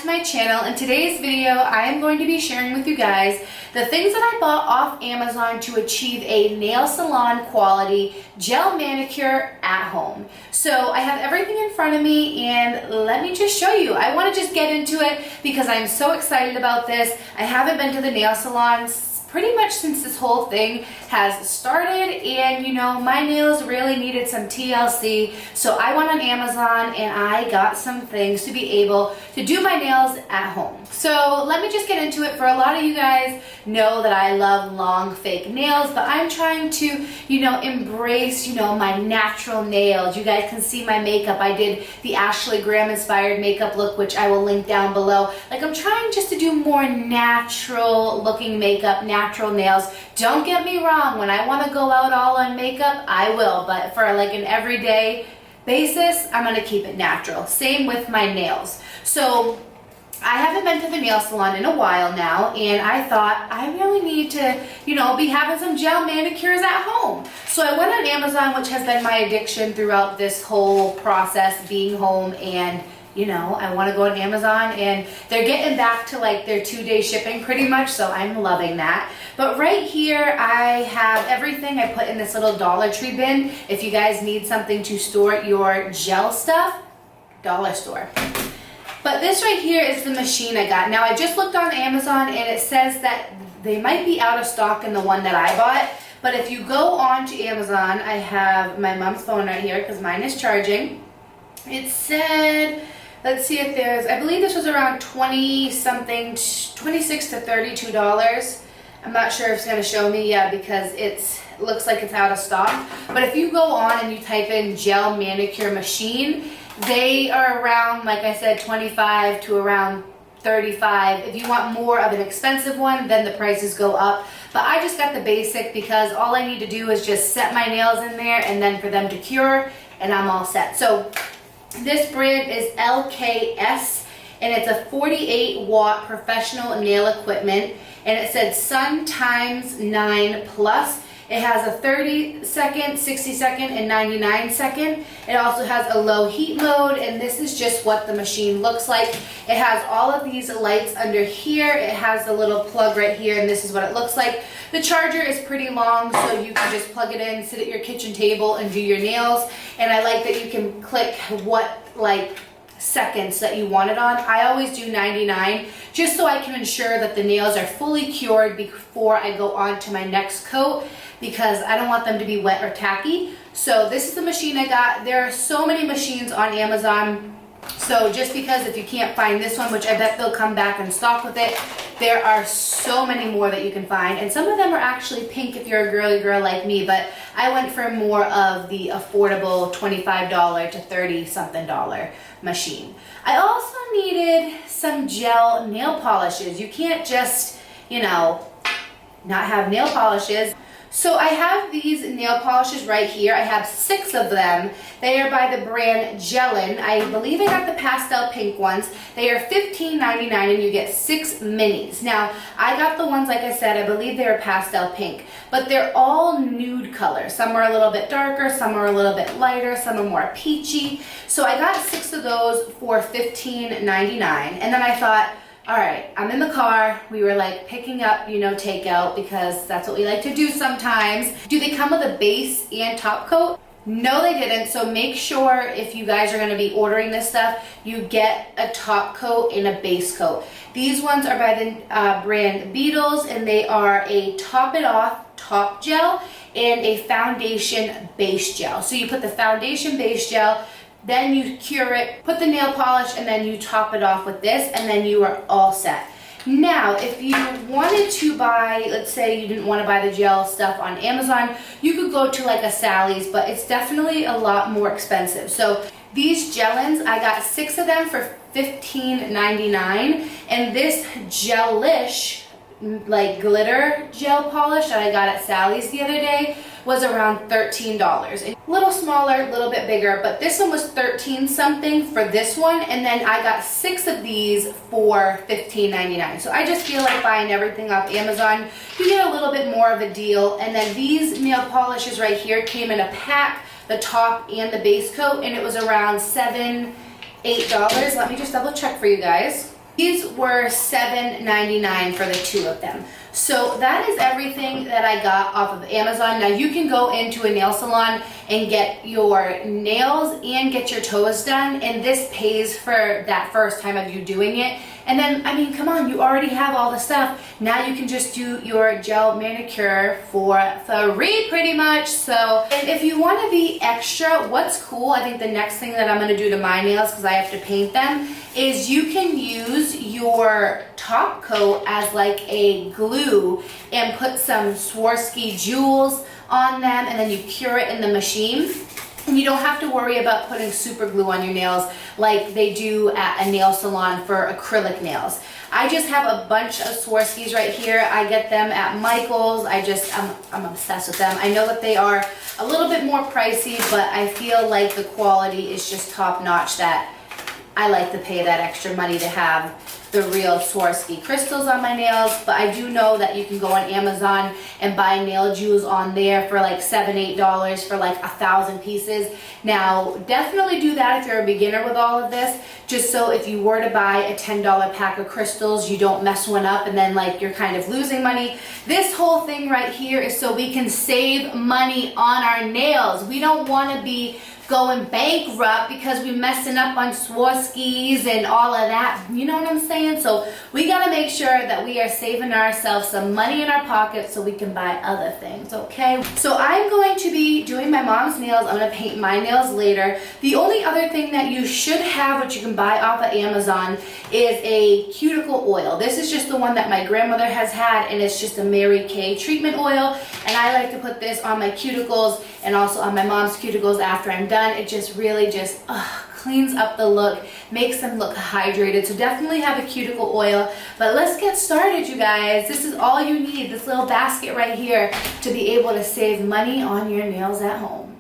to my channel. In today's video, I am going to be sharing with you guys the things that I bought off Amazon to achieve a nail salon quality gel manicure at home. So I have everything in front of me and let me just show you. I want to just get into it because I'm so excited about this. I haven't been to the nail salons pretty much since this whole thing has started, and you know, my nails really needed some TLC, so I went on Amazon and I got some things to be able to do my nails at home. So let me just get into it. For a lot of you guys know that I love long fake nails, but I'm trying to, you know, embrace, you know, my natural nails. You guys can see my makeup. I did the Ashley Graham inspired makeup look, which I will link down below. Like, I'm trying just to do more natural looking makeup, natural nails. Don't get me wrong, when I want to go out all on makeup, I will, but for like an everyday basis, I'm going to keep it natural. Same with my nails. So I haven't been to the nail salon in a while now, and I thought I really need to, you know, be having some gel manicures at home. So I went on Amazon, which has been my addiction throughout this whole process, being home, and you know, I want to go on Amazon, and they're getting back to like their 2-day shipping pretty much, so I'm loving that. But right here I have everything I put in this little Dollar Tree bin. If you guys need something to store your gel stuff, dollar store. But this right here is the machine I got. Now I just looked on Amazon and it says that they might be out of stock in the one that I bought. But if you go on to Amazon, I have my mom's phone right here because mine is charging. It said, let's see if there's, I believe this was around 20 something, 26 to $32. I'm not sure if it's going to show me yet because it looks like it's out of stock. But if you go on and you type in gel manicure machine, they are around, like I said, 25 to around 35. If you want more of an expensive one, then the prices go up. But I just got the basic because all I need to do is just set my nails in there and then for them to cure, and I'm all set. So this brand is LKS, and it's a 48 watt professional nail equipment, and it said Sun times 9 plus. It has a 30 second, 60 second, and 99 second. It also has a low heat mode, and this is just what the machine looks like. It has all of these lights under here. It has a little plug right here, and this is what it looks like. The charger is pretty long, so you can just plug it in, sit at your kitchen table, and do your nails. And I like that you can click what, like, seconds that you want it on. I always do 99 just so I can ensure that the nails are fully cured before I go on to my next coat, because I don't want them to be wet or tacky. So this is the machine I got. There are so many machines on Amazon. So just because if you can't find this one, which I bet they'll come back and stock with it, there are so many more that you can find. And some of them are actually pink if you're a girly girl like me, but I went for more of the affordable $25 to $30 something machine. I also needed some gel nail polishes. You can't just, you know, not have nail polishes. So I have these nail polishes right here. I have 6 of them. They are by the brand Gelin. I believe I got the pastel pink ones. They are $15.99 and you get 6 minis. Now, I got the ones, like I said, I believe they are pastel pink, but they're all nude colors. Some are a little bit darker, some are a little bit lighter, some are more peachy. So I got 6 of those for $15.99, and then I thought, all right, I'm in the car. We were like picking up, you know, takeout because that's what we like to do sometimes. Do they come with a base and top coat? No, they didn't. So make sure if you guys are going to be ordering this stuff, you get a top coat and a base coat. These ones are by the brand Beetles, and they are a top it off top gel and a foundation base gel. So you put the foundation base gel, then you cure it, put the nail polish, and then you top it off with this, and then you are all set. Now, if you wanted to buy, let's say you didn't want to buy the gel stuff on Amazon, you could go to like a Sally's, but it's definitely a lot more expensive. So these Gelins, I got 6 of them for $15.99, and this gelish, like glitter gel polish that I got at Sally's the other day was around $13. A little smaller, a little bit bigger, but this one was 13 something for this one, and then I got 6 of these for $15.99. So I just feel like buying everything off Amazon, you get a little bit more of a deal. And then these nail polishes right here came in a pack, the top and the base coat, and it was around $7, $8. Let me just double check for you guys. These were $7.99 for the two of them. So that is everything that I got off of Amazon. Now you can go into a nail salon and get your nails and get your toes done, and this pays for that first time of you doing it. And then, I mean, come on, you already have all the stuff. Now you can just do your gel manicure for free pretty much. So, and if you want to be extra, what's cool, I think the next thing that I'm going to do to my nails, because I have to paint them, is you can use your top coat as like a glue and put some Swarovski jewels on them, and then you cure it in the machine. And you don't have to worry about putting super glue on your nails like they do at a nail salon for acrylic nails. I just have a bunch of Swarovskis right here. I get them at Michael's. I'm obsessed with them. I know that they are a little bit more pricey, but I feel like the quality is just top notch, that I like to pay that extra money to have the real Swarovski crystals on my nails. But I do know that you can go on Amazon and buy nail jewels on there for like $7, $8 for like 1,000 pieces. Now, definitely do that if you're a beginner with all of this, just so if you were to buy a $10 pack of crystals, you don't mess one up and then like you're kind of losing money. This whole thing right here is so we can save money on our nails. We don't want to be going bankrupt because we're messing up on Swarovskis and all of that. You know what I'm saying? So we got to make sure that we are saving ourselves some money in our pockets so we can buy other things, okay? So I'm going to be doing my mom's nails. I'm going to paint my nails later. The only other thing that you should have, which you can buy off of Amazon, is a cuticle oil. This is just the one that my grandmother has had, and it's just a Mary Kay treatment oil, and I like to put this on my cuticles and also on my mom's cuticles after I'm done. It just really just cleans up the look, makes them look hydrated. So definitely have a cuticle oil. But let's get started, you guys. This is all you need, this little basket right here, to be able to save money on your nails at home.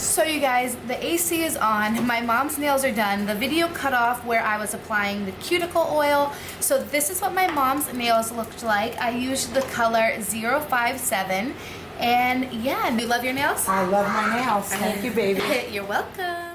So you guys, the AC is on, my mom's nails are done, the video cut off where I was applying the cuticle oil. So this is what my mom's nails looked like. I used the color 057, and yeah, you love your nails? I love my nails. Thank you, baby. You're welcome.